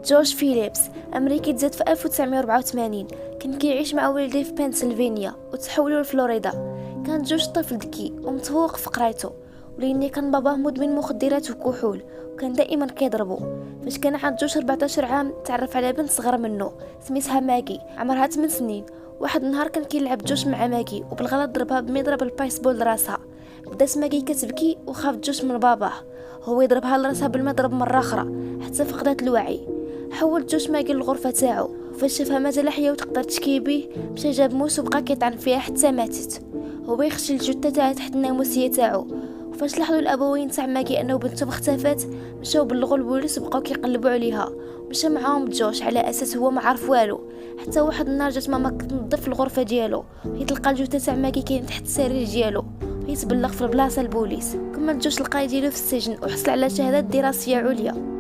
جوش فيليبس أمريكي تزاد في 1984. كان كيعيش مع والديه في بنسلفانيا وتحولوا لفلوريدا. كان جوش طفل ذكي ومتفوق في قرايته، ولأن كان باباه مدمن مخدرات وكحول وكان دائما كيضربو. فاش كان عند جوش 14 عام تعرف على بنت صغيره منه سميتها ماجي عمرها 8 سنين. واحد النهار كان كيلعب جوش مع ماجي وبالغلط ضربها بمضرب البايسبول لراسها. بدات ماجي كتبكي وخافت جوش من باباه، هو يضربها لراسها بالمضرب مره اخرى حتى فقدت الوعي. حول جوش ماجي للغرفه تاعو، فاش شافها مازال حيه وتقدر تشكي بيه مشى جاب موس وبقى كيطعن فيها حتى ماتت. هو يخشي الجثه تاعها تحت الناموسيه تاعو. وفاش لاحظوا الابوين تاع ماجي انه بنتهم اختفت مشاو بلغوا البوليس وبقاو كيقلبوا عليها. مشى معاهم جوش على اساس هو ما عارف والو. حتى واحد النهار جات ماما كتنظف الغرفه ديالو هي تلقى الجثه تاع ماجي كاين تحت السرير ديالو، يتبلغ في البلاصه البوليس. كمل جوش القرايه ديالو في السجن وحصل على شهادات دراسيه عليا.